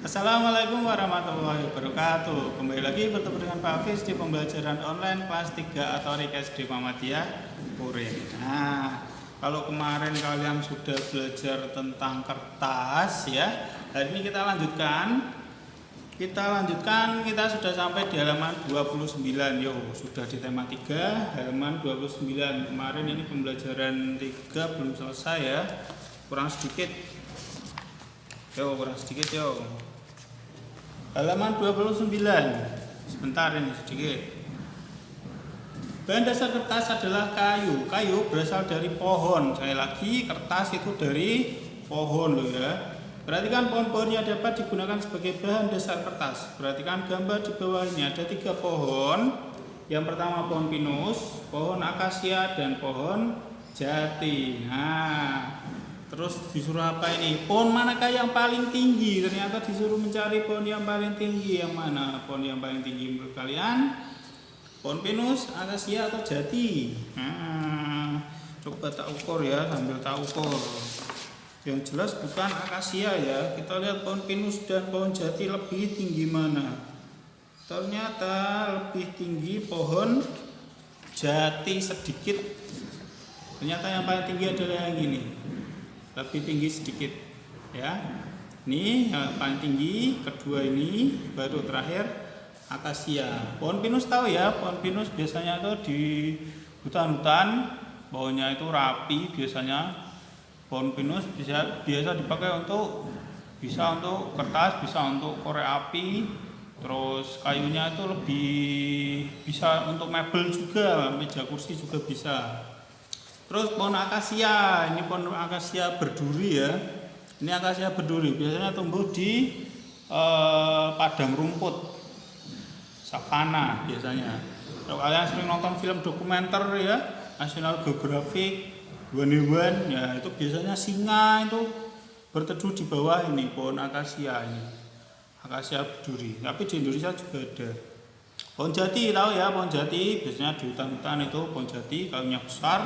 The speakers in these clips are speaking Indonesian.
Assalamualaikum warahmatullahi wabarakatuh. Kembali lagi bertemu dengan Pak Hafiz di pembelajaran online kelas 3 atau SD Muhammadiyah Puri. Nah, kalau kemarin kalian sudah belajar tentang kertas ya, hari ini kita lanjutkan. Kita sudah sampai di halaman 29. Yo, sudah di tema 3, halaman 29. Kemarin ini pembelajaran 3 belum selesai ya. Kurang sedikit. Kurang sedikit yo. Halaman 29. Sebentar ini sedikit. Bahan dasar kertas adalah kayu. Kayu berasal dari pohon. Saya lagi, kertas itu dari pohon loh ya. Perhatikan pohon-pohon yang dapat digunakan sebagai bahan dasar kertas. Perhatikan gambar di bawahnya, ada 3 pohon. Yang pertama pohon pinus, pohon akasia, dan pohon jati. Nah, terus disuruh apa ini? Pohon manakah yang paling tinggi? Ternyata disuruh mencari pohon yang paling tinggi. Yang mana pohon yang paling tinggi menurut kalian? Pohon pinus, akasia, atau jati? Nah, coba tak ukur ya, sambil tak ukur. Yang jelas bukan akasia ya. Kita lihat pohon pinus dan pohon jati lebih tinggi mana? Ternyata lebih tinggi pohon jati sedikit. Ternyata yang paling tinggi adalah yang ini. Lebih tinggi sedikit ya. Ini yang paling tinggi, kedua ini, baru terakhir akasia. Pohon pinus tahu ya, pohon pinus biasanya itu di hutan-hutan, pohonnya itu rapi biasanya. Pohon pinus biasa dipakai bisa untuk kertas, bisa untuk korek api, terus kayunya itu lebih bisa untuk mebel juga, meja kursi juga bisa. Terus pohon akasia, ini pohon akasia berduri ya. Ini akasia berduri biasanya tumbuh di padang rumput, savana biasanya. Kalau kalian sering nonton film dokumenter ya, National Geographic, hewan-hewan ya, itu biasanya singa itu berteduh di bawah ini pohon akasia ini. Akasia berduri. Tapi di Indonesia juga ada. Pohon jati tahu ya, pohon jati biasanya di hutan-hutan itu pohon jati kayunya besar,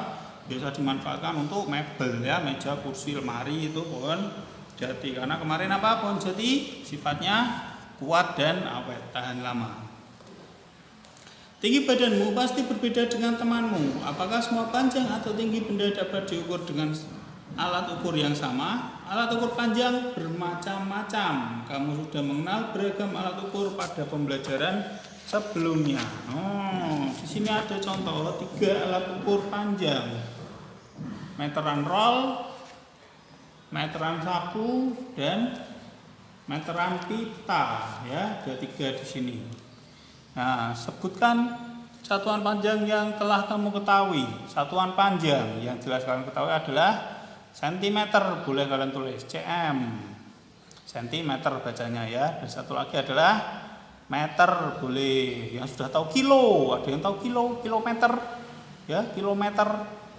biasa dimanfaatkan untuk mebel ya, meja, kursi, lemari itu pohon jati. Karena kemarin apa? Pohon jati sifatnya kuat dan awet, tahan lama. Tinggi badanmu pasti berbeda dengan temanmu. Apakah semua panjang atau tinggi benda dapat diukur dengan alat ukur yang sama? Alat ukur panjang bermacam-macam. Kamu sudah mengenal beragam alat ukur pada pembelajaran sebelumnya. Di sini ada contoh 3 alat ukur panjang. Meteran roll, meteran saku, dan meteran pita ya, ada 3 di sini. Nah, sebutkan satuan panjang yang telah kamu ketahui. Satuan panjang yang jelas kalian ketahui adalah sentimeter, boleh kalian tulis cm. Sentimeter bacanya ya. Dan satu lagi adalah meter, boleh. Yang sudah tahu kilo, ada yang tahu kilometer ya, kilometer.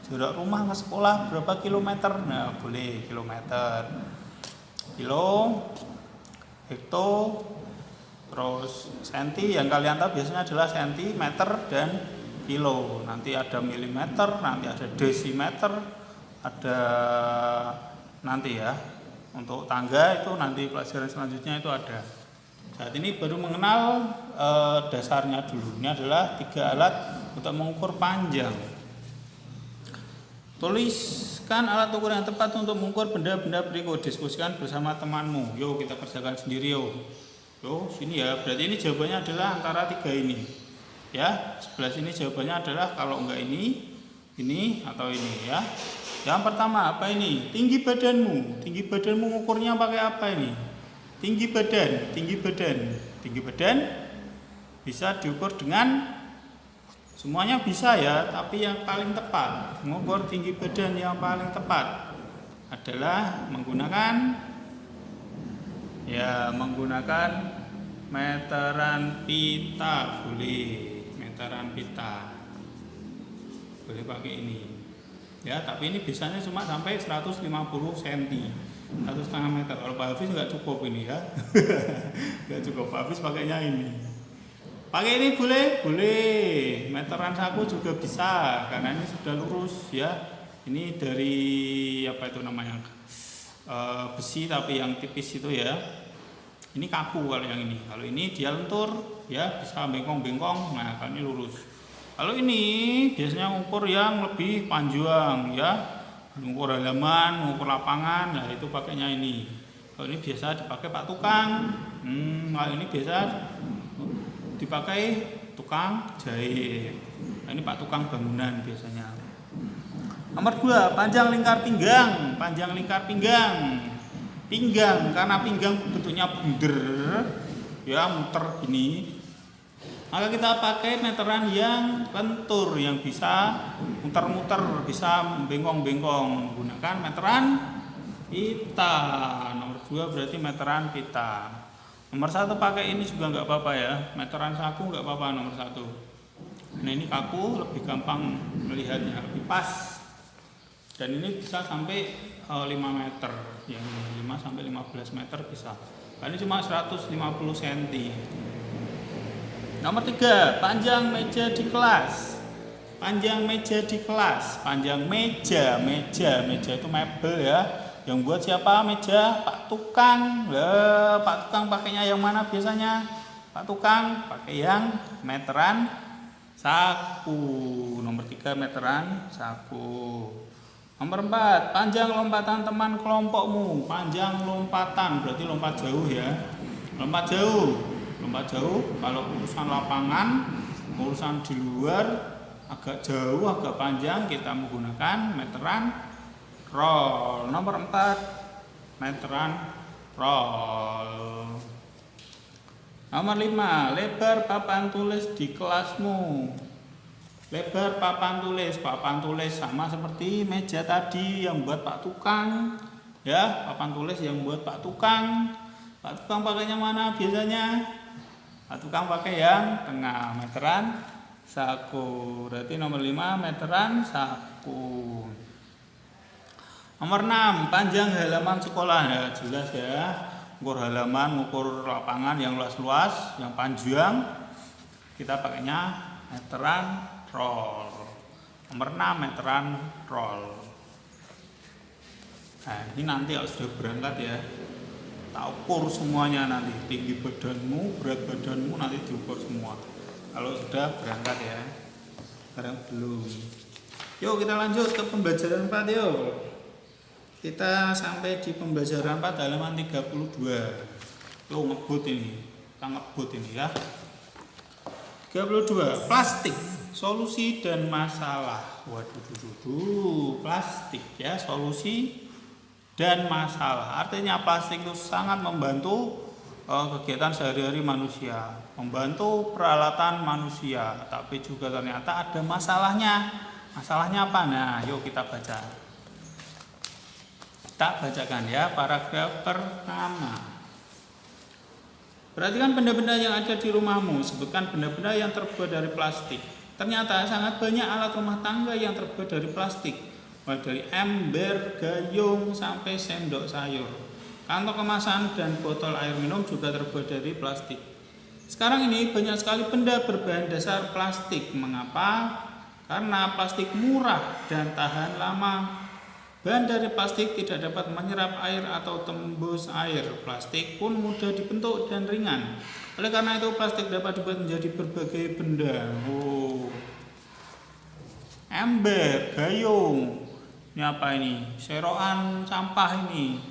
Jarak rumah ke sekolah berapa kilometer? Nah, boleh kilometer. Kilo, hekto, terus senti yang kalian tahu biasanya adalah sentimeter dan kilo. Nanti ada milimeter, nanti ada desimeter, ada nanti ya. Untuk tangga itu nanti pelajaran selanjutnya itu ada. Saat ini baru mengenal dasarnya dulu. Ini adalah 3 alat untuk mengukur panjang. Tuliskan alat ukur yang tepat untuk mengukur benda-benda berikut. Diskusikan bersama temanmu. Yuk kita kerjakan sendiri yuk. Sini ya, berarti ini jawabannya adalah antara 3 ini ya. Sebelah sini jawabannya adalah kalau enggak ini atau ini ya. Yang pertama apa ini? Tinggi badanmu. Tinggi badanmu ukurnya pakai apa ini? Tinggi badan bisa diukur dengan, semuanya bisa ya, tapi yang paling tepat mengukur tinggi badan yang paling tepat adalah menggunakan meteran pita. Boleh meteran pita, boleh pakai ini ya, tapi ini biasanya cuma sampai 150 cm, 1,5 meter. Kalau Pak Hafiz nggak cukup ini ya. Nggak cukup, Pak Hafiz pakainya ini. Pakai ini boleh. Meteran saku juga bisa karena ini sudah lurus ya. Ini dari apa itu namanya, besi tapi yang tipis itu ya. Ini kaku kalau yang ini. Kalau ini dia lentur, ya bisa bengkong-bengkong. Nah, kalau ini lurus. Kalau ini biasanya ngukur yang lebih panjang, ya. Ngukur halaman, ngukur lapangan, nah itu pakainya ini. Kalau ini biasa dipakai Pak Tukang. Kalau ini biasa dipakai tukang jahit. Nah, ini Pak Tukang bangunan biasanya. Nomor 2, panjang lingkar pinggang. Panjang lingkar pinggang. Pinggang, karena pinggang bentuknya bunder, ya muter gini. Maka kita pakai meteran yang lentur, yang bisa muter-muter, bisa bengkong-bengkong. Gunakan meteran pita. Nomor 2 berarti meteran pita. Nomor 1 pakai ini juga nggak apa-apa ya. Meteran saku nggak apa-apa nomor 1. Nah ini kaku, lebih gampang melihatnya, lebih pas. Dan ini bisa sampai 5 meter, yang 5 sampai 15 meter bisa. Ini cuma 150 cm. Nomor 3, panjang meja di kelas. Panjang meja di kelas. Panjang meja itu mebel ya. Yang buat siapa meja? Pak Tukang. Lah, Pak Tukang pakainya yang mana biasanya? Pak Tukang pakai yang meteran saku. Nomor 3 meteran saku. Nomor 4, panjang lompatan teman kelompokmu. Panjang lompatan berarti lompat jauh ya. Lompat jauh. Lompat jauh kalau urusan lapangan, urusan di luar agak jauh, agak panjang, kita menggunakan meteran roll. Nomor 4, meteran roll. Nomor 5, lebar papan tulis di kelasmu. Lebar papan tulis sama seperti meja tadi yang buat Pak Tukang, ya papan tulis yang buat Pak Tukang. Pak Tukang pakainya mana biasanya? Pak Tukang pakai yang tengah, meteran saku. Berarti nomor 5 meteran saku. Nomor 6, panjang halaman sekolah ya jelas ya. Ukur halaman, ukur lapangan yang luas-luas, yang panjang, kita pakainya meteran roll. Nomor 6 meteran roll. Nah ini nanti kalau sudah berangkat ya, tak ukur semuanya nanti, tinggi badanmu, berat badanmu nanti diukur semua kalau sudah berangkat ya. Sekarang belum. Yuk kita lanjut ke pembelajaran 4 yuk. Kita sampai di pembelajaran 4 halaman 32. Yuk ngebut ini, kita ngebut ini ya. 32, plastik, solusi dan masalah. Waduh, plastik ya, solusi dan masalah. Artinya plastik itu sangat membantu kegiatan sehari-hari manusia, membantu peralatan manusia, tapi juga ternyata ada masalahnya. Masalahnya apa? Nah, yuk kita baca. Kita bacakan ya, paragraf pertama. Perhatikan benda-benda yang ada di rumahmu. Sebutkan benda-benda yang terbuat dari plastik. Ternyata sangat banyak alat rumah tangga yang terbuat dari plastik. Mulai dari ember, gayung, sampai sendok sayur. Kantong kemasan dan botol air minum juga terbuat dari plastik. Sekarang ini banyak sekali benda berbahan dasar plastik. Mengapa? Karena plastik murah dan tahan lama. Bahan dari plastik tidak dapat menyerap air atau tembus air. Plastik pun mudah dibentuk dan ringan. Oleh karena itu plastik dapat dibuat menjadi berbagai benda. Ember, gayung. Ini apa ini? Serokan sampah ini.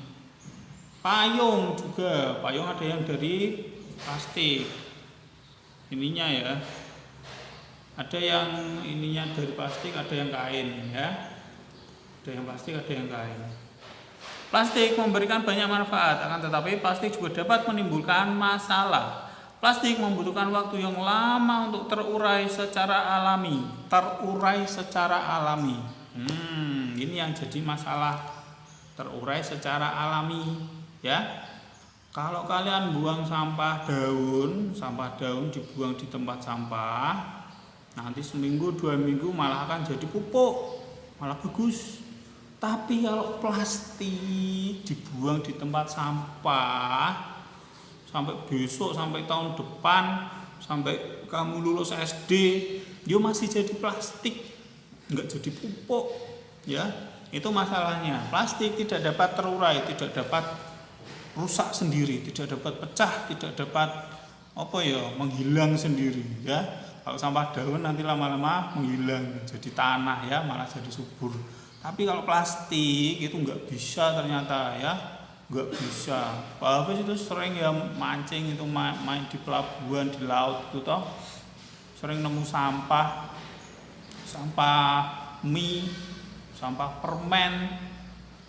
Payung juga. Payung ada yang dari plastik. Ininya ya. Ada yang ininya dari plastik, ada yang kain ya. Ada yang plastik, ada yang kain. Plastik memberikan banyak manfaat, akan tetapi plastik juga dapat menimbulkan masalah. Plastik membutuhkan waktu yang lama untuk terurai secara alami. Ini yang jadi masalah, terurai secara alami, ya. Kalau kalian buang sampah daun dibuang di tempat sampah, nanti seminggu 2 minggu malah akan jadi pupuk, malah bagus. Tapi kalau plastik dibuang di tempat sampah sampai besok, sampai tahun depan, sampai kamu lulus SD, dia masih jadi plastik, nggak jadi pupuk, ya. Itu masalahnya. Plastik tidak dapat terurai, tidak dapat rusak sendiri, tidak dapat pecah, tidak dapat menghilang sendiri ya. Kalau sampah daun nanti lama-lama menghilang jadi tanah ya, malah jadi subur. Tapi kalau plastik itu nggak bisa ternyata ya, nggak bisa. Pak Hafiz itu sering ya mancing itu main di pelabuhan di laut itu toh, sering nemu sampah mie, sampah permen.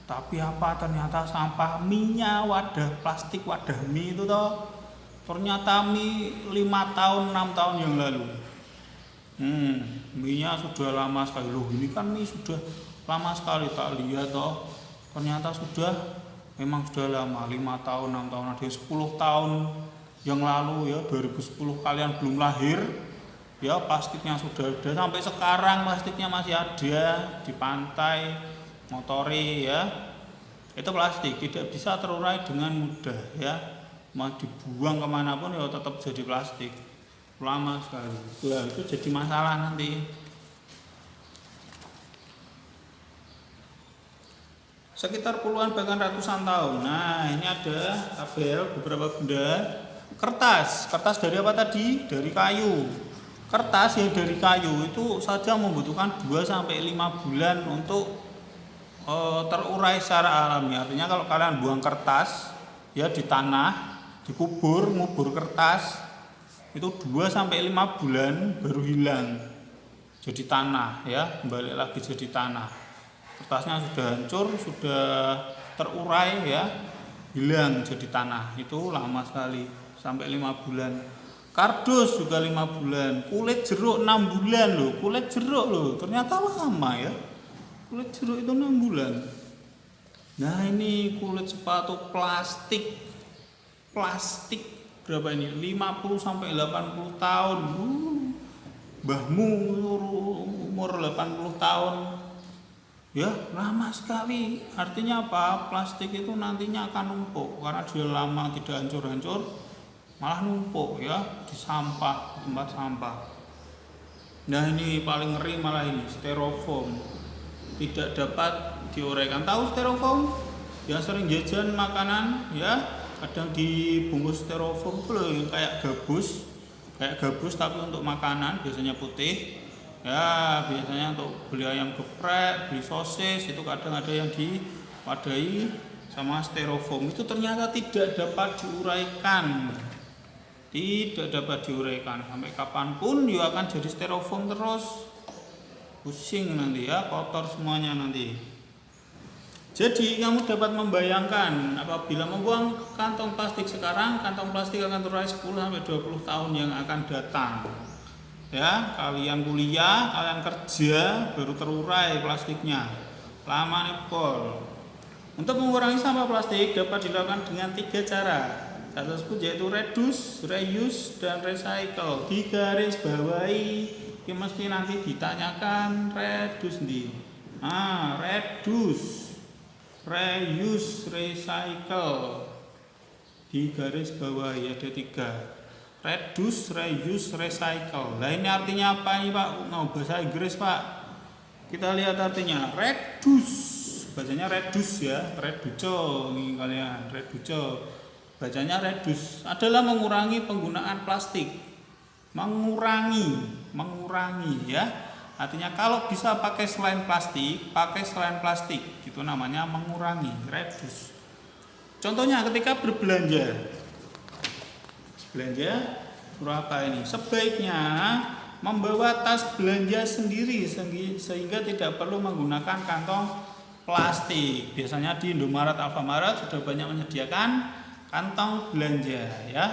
Tapi ternyata sampah mie-nya, wadah plastik wadah mie itu toh, ternyata mie 5 tahun 6 tahun yang lalu. Mie-nya sudah lama sekali. Loh, ini kan mie sudah lama sekali, tak lihat toh. Ternyata memang sudah lama, 5 tahun 6 tahun, ada 10 tahun yang lalu ya, 2010 kalian belum lahir. Ya, plastiknya sudah ada, sampai sekarang plastiknya masih ada di pantai, motori ya. Itu plastik tidak bisa terurai dengan mudah ya, mau dibuang kemanapun ya tetap jadi plastik, lama sekali. Itu jadi masalah nanti. Sekitar puluhan bahkan ratusan tahun. Nah, ini ada tabel beberapa benda. Kertas dari apa tadi? Dari kayu. Kertas yang dari kayu itu saja membutuhkan 2-5 bulan untuk terurai secara alami. Artinya kalau kalian buang kertas ya di tanah, ngubur kertas itu 2-5 bulan baru hilang jadi tanah ya, kembali lagi jadi tanah. Kertasnya sudah hancur, sudah terurai ya, hilang jadi tanah. Itu lama sekali, sampai 5 bulan. Kardus juga 5 bulan. Kulit jeruk 6 bulan loh. Kulit jeruk loh, ternyata lama ya. Kulit jeruk itu 6 bulan. Nah, ini kulit sepatu plastik berapa ini? 50-80 tahun. Mbahmu umur 80 tahun. Ya, lama sekali. Artinya apa? Plastik itu nantinya akan numpuk karena dia lama tidak hancur-hancur, malah numpuk ya di sampah, di tempat sampah. Nah, ini paling ngeri malah ini, styrofoam. Tidak dapat diuraikan. Tahu styrofoam? Yang sering jajan makanan ya, kadang dibungkus styrofoam itu loh, yang kayak gabus tapi untuk makanan, biasanya putih. Ya, biasanya untuk beli ayam geprek, beli sosis, itu kadang ada yang diwadahi sama styrofoam. Itu ternyata tidak dapat diuraikan. Sampai kapanpun ya akan jadi styrofoam terus. Pusing nanti ya, kotor semuanya nanti. Jadi kamu dapat membayangkan apabila membuang kantong plastik sekarang, kantong plastik akan terurai 10-20 tahun yang akan datang. Ya, kalian kuliah, kalian kerja baru terurai plastiknya. Lama nih pol. Untuk mengurangi sampah plastik dapat dilakukan dengan 3 cara. Satu tersebut yaitu reduce, reuse, dan recycle. Digaris bawahi. Ini mesti nanti ditanyakan reduce nih. Reduce, reuse, recycle. Digaris bawahi ada 3. Reduce, reuse, recycle. Nah, ini artinya apa ini Pak? Bahasa Inggris Pak. Kita lihat artinya. Reduce, bacanya reduce ya. Reduce ini kalian. Reduce, bacanya reduce. Adalah mengurangi penggunaan plastik. Mengurangi ya. Artinya kalau bisa pakai selain plastik. Itu namanya mengurangi. Reduce. Contohnya ketika berbelanja. Berapa ini? Sebaiknya membawa tas belanja sendiri sehingga tidak perlu menggunakan kantong plastik. Biasanya di Indomaret, Alfamaret sudah banyak menyediakan kantong belanja ya.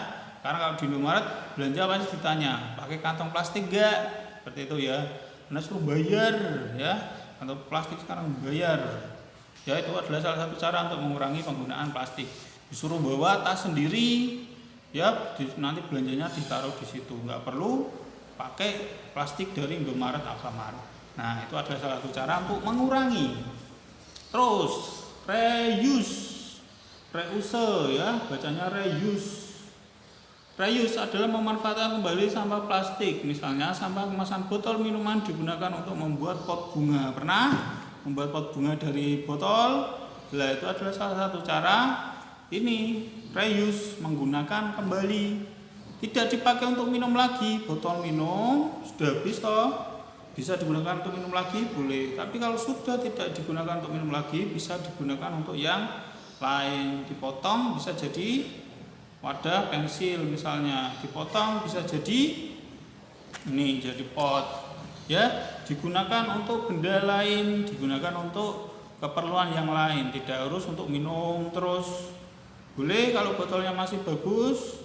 Karena kalau di Indomaret belanja pasti ditanya, pakai kantong plastik enggak? Seperti itu ya. Karena suruh bayar ya. Kantong plastik sekarang bayar. Ya, itu adalah salah satu cara untuk mengurangi penggunaan plastik. Disuruh bawa tas sendiri. Ya, nanti belanjanya ditaruh di situ, nggak perlu pakai plastik dari Indomaret, Alfamaret. Nah, itu adalah salah satu cara untuk mengurangi. Terus reuse ya, bacanya reuse. Reuse adalah memanfaatkan kembali sampah plastik. Misalnya sampah kemasan botol minuman digunakan untuk membuat pot bunga. Pernah membuat pot bunga dari botol? Nah, itu adalah salah satu cara ini reuse, menggunakan kembali. Tidak dipakai untuk minum lagi, botol minum sudah habis toh, bisa digunakan untuk minum lagi boleh. Tapi kalau sudah tidak digunakan untuk minum lagi, bisa digunakan untuk yang lain. Dipotong bisa jadi wadah pensil misalnya, dipotong bisa jadi ini jadi pot ya, digunakan untuk benda lain, digunakan untuk keperluan yang lain, tidak harus untuk minum terus. Boleh kalau botolnya masih bagus,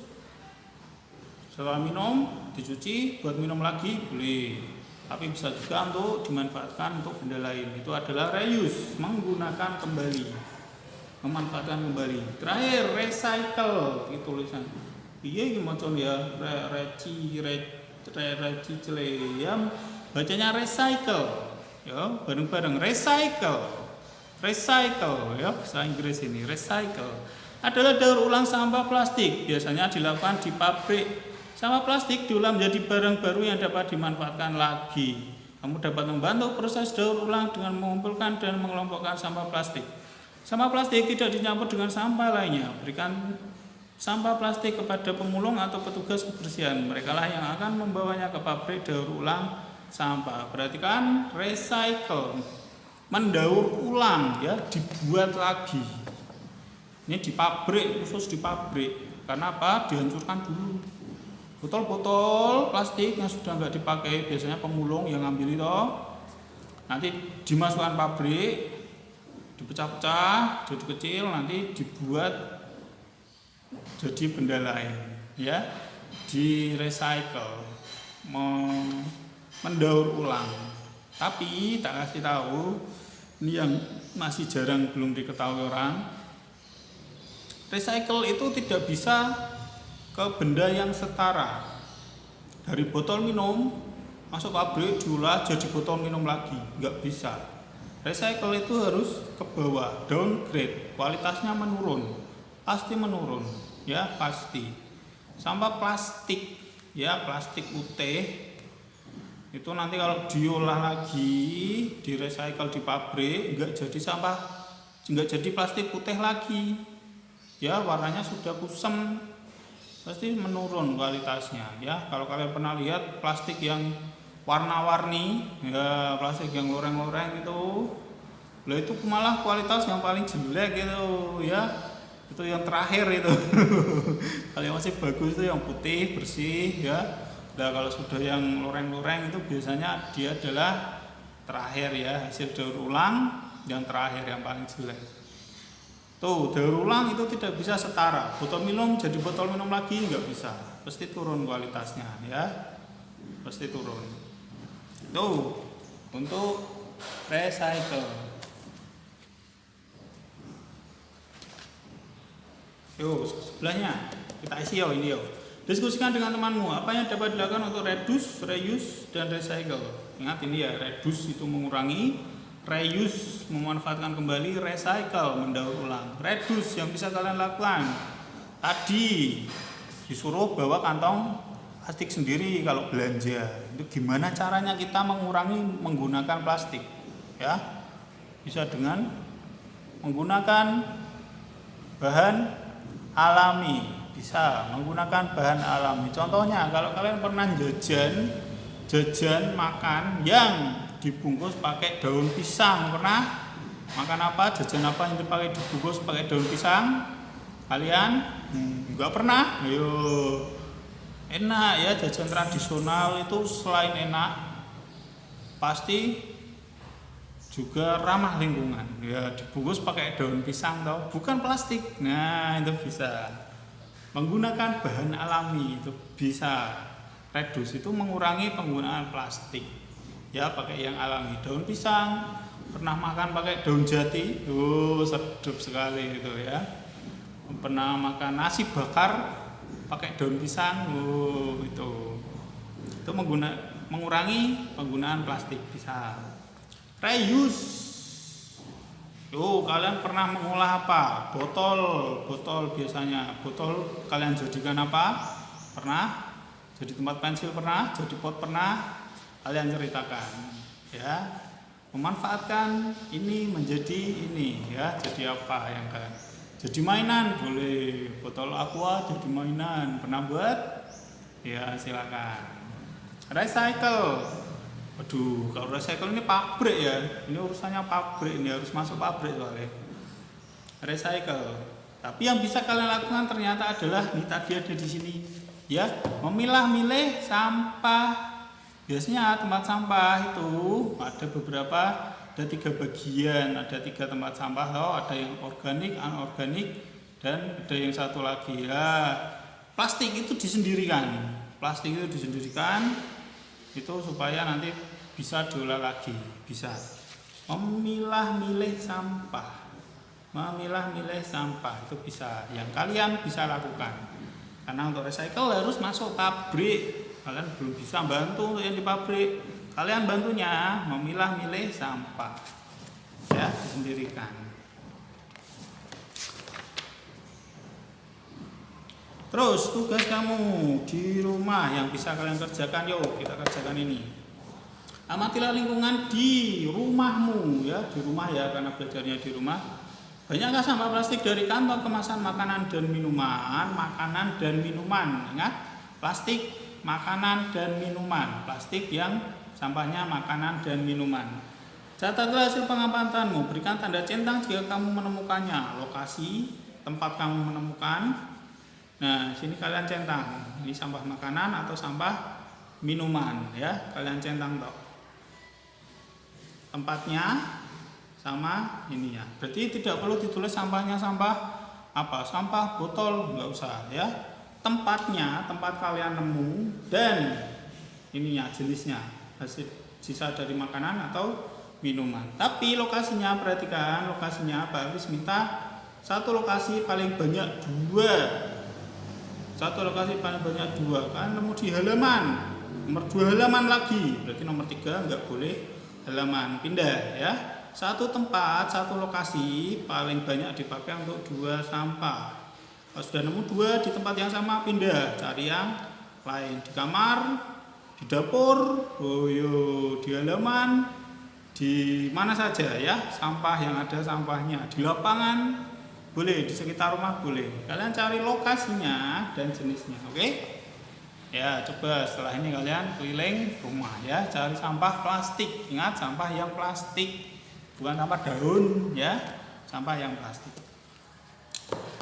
setelah minum dicuci buat minum lagi boleh, tapi bisa juga untuk dimanfaatkan untuk benda lain. Itu adalah reuse, menggunakan kembali, memanfaatkan kembali. Terakhir recycle, itu tulisan iya gimana ya, ya bacanya recycle ya, bareng-bareng recycle ya, bahasa Inggris ini. Recycle adalah daur ulang sampah plastik, biasanya dilakukan di pabrik. Sampah plastik diolah menjadi barang baru yang dapat dimanfaatkan lagi. Kamu dapat membantu proses daur ulang dengan mengumpulkan dan mengelompokkan sampah plastik. Sampah plastik tidak dicampur dengan sampah lainnya. Berikan sampah plastik kepada pemulung atau petugas kebersihan. Mereka lah yang akan membawanya ke pabrik daur ulang sampah. Perhatikan recycle, mendaur ulang ya, dibuat lagi. Ini di pabrik, khusus di pabrik. Karena apa? Dihancurkan dulu. Botol-botol plastik yang sudah nggak dipakai, biasanya pemulung yang ngambil itu, nanti dimasukkan pabrik, dipecah-pecah jadi kecil, nanti dibuat jadi benda lain ya, di recycle, mendaur ulang. Tapi tak kasih tahu, ini yang masih jarang belum diketahui orang, recycle itu tidak bisa ke benda yang setara. Dari botol minum masuk pabrik diolah jadi botol minum lagi, nggak bisa. Recycle itu harus ke bawah, downgrade, kualitasnya menurun, pasti menurun ya, pasti. Sampah plastik ya, plastik putih itu nanti kalau diolah lagi, di recycle di pabrik, nggak jadi sampah, nggak jadi plastik putih lagi ya, warnanya sudah kusam, pasti menurun kualitasnya ya. Kalau kalian pernah lihat plastik yang warna-warni ya, plastik yang loreng-loreng itu, lah itu malah kualitas yang paling jelek gitu ya, itu yang terakhir itu. Kalau yang masih bagus itu yang putih bersih ya. Nah kalau sudah yang loreng-loreng itu biasanya dia adalah terakhir ya, hasil daur ulang yang terakhir, yang paling jelek. Tuh, daur ulang itu tidak bisa setara. Botol minum jadi botol minum lagi nggak bisa, pasti turun kualitasnya ya, pasti turun. Tuh, untuk recycle. Yuk, sebelahnya kita isi yo ini yo. Diskusikan dengan temanmu apa yang dapat dilakukan untuk reduce, reuse, dan recycle. Ingat ini ya, reduce itu mengurangi, reuse memanfaatkan kembali, recycle mendaur ulang. Reduce yang bisa kalian lakukan, tadi disuruh bawa kantong plastik sendiri kalau belanja. Itu gimana caranya kita mengurangi menggunakan plastik ya? Bisa dengan menggunakan bahan alami, bisa menggunakan bahan alami. Contohnya kalau kalian pernah jajan makan yang dibungkus pakai daun pisang, pernah makan apa, jajan apa yang dipakai dibungkus pakai daun pisang? Kalian nggak pernah? Ayo, enak ya, jajan tradisional itu selain enak pasti juga ramah lingkungan ya, dibungkus pakai daun pisang toh, bukan plastik. Nah itu bisa menggunakan bahan alami, itu bisa reduce, itu mengurangi penggunaan plastik ya, pakai yang alami. Daun pisang, pernah makan pakai daun jati, sedap sekali itu ya. Pernah makan nasi bakar pakai daun pisang, itu mengurangi penggunaan plastik. Bisa reuse. Kalian pernah mengolah apa? Botol biasanya. Botol kalian jadikan apa? Pernah? Jadi tempat pensil pernah? Jadi pot pernah? Kalian ceritakan ya. Memanfaatkan ini menjadi ini ya. Jadi apa yang kalian? jadi mainan, boleh. Botol aqua jadi mainan. Pernah buat? Ya, silakan. Recycle. Waduh, kalau recycle ini pabrik ya. Ini urusannya pabrik, ini harus masuk pabrik soalnya. Recycle. Tapi yang bisa kalian lakukan ternyata adalah ini tadi ada di sini, ya, memilah-milih sampah. Biasanya tempat sampah itu ada beberapa, ada 3 bagian, ada 3 tempat sampah, ada yang organik, anorganik, dan ada yang satu lagi ya. Plastik itu disendirikan, itu supaya nanti bisa diolah lagi, bisa. Memilah-milih sampah itu bisa, yang kalian bisa lakukan. Karena untuk recycle harus masuk pabrik, kalian belum bisa bantu untuk yang di pabrik. Kalian bantunya memilah-milih sampah, ya, disendirikan. Terus tugas kamu di rumah yang bisa kalian kerjakan, yuk kita kerjakan ini. Amatilah lingkungan di rumahmu, ya, di rumah ya, karena belajarnya di rumah. Banyakkah sampah plastik dari kantong kemasan makanan dan minuman? Ingat, plastik, makanan dan minuman. Plastik yang sampahnya makanan dan minuman. Catatlah hasil pengamatanmu, berikan tanda centang jika kamu menemukannya. Lokasi tempat kamu menemukan. Nah, sini kalian centang. Ini sampah makanan atau sampah minuman, ya. Kalian centang toh. Tempatnya sama ini ya. Berarti tidak perlu ditulis sampahnya sampah apa? Sampah botol, enggak usah ya. Tempatnya, tempat kalian nemu, dan ininya jenisnya, hasil sisa dari makanan atau minuman. Tapi lokasinya, perhatikan lokasinya. Pak Hafiz minta satu lokasi paling banyak 2. Satu lokasi paling banyak 2. Kan nemu di halaman, nomor 2 halaman lagi, berarti nomor 3 nggak boleh halaman, pindah ya. Satu tempat, satu lokasi paling banyak dipakai untuk 2 sampah. Kalau sudah nemu 2 di tempat yang sama, pindah, cari yang lain. Di kamar, di dapur, di halaman, di mana saja ya, sampah yang ada sampahnya. Di lapangan boleh, di sekitar rumah boleh. Kalian cari lokasinya dan jenisnya, oke? Ya, coba setelah ini kalian keliling rumah ya, cari sampah plastik. Ingat, sampah yang plastik, bukan sampah daun ya, sampah yang plastik.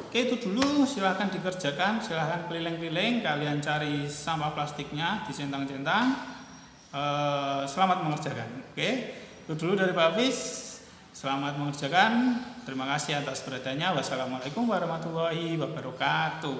Oke, itu dulu, silahkan dikerjakan, silahkan keliling-keliling, kalian cari sampah plastiknya, dicentang-centang. Selamat mengerjakan. Oke, itu dulu dari Pak Hafiz. Selamat mengerjakan. Terima kasih atas perhatiannya. Wassalamualaikum warahmatullahi wabarakatuh.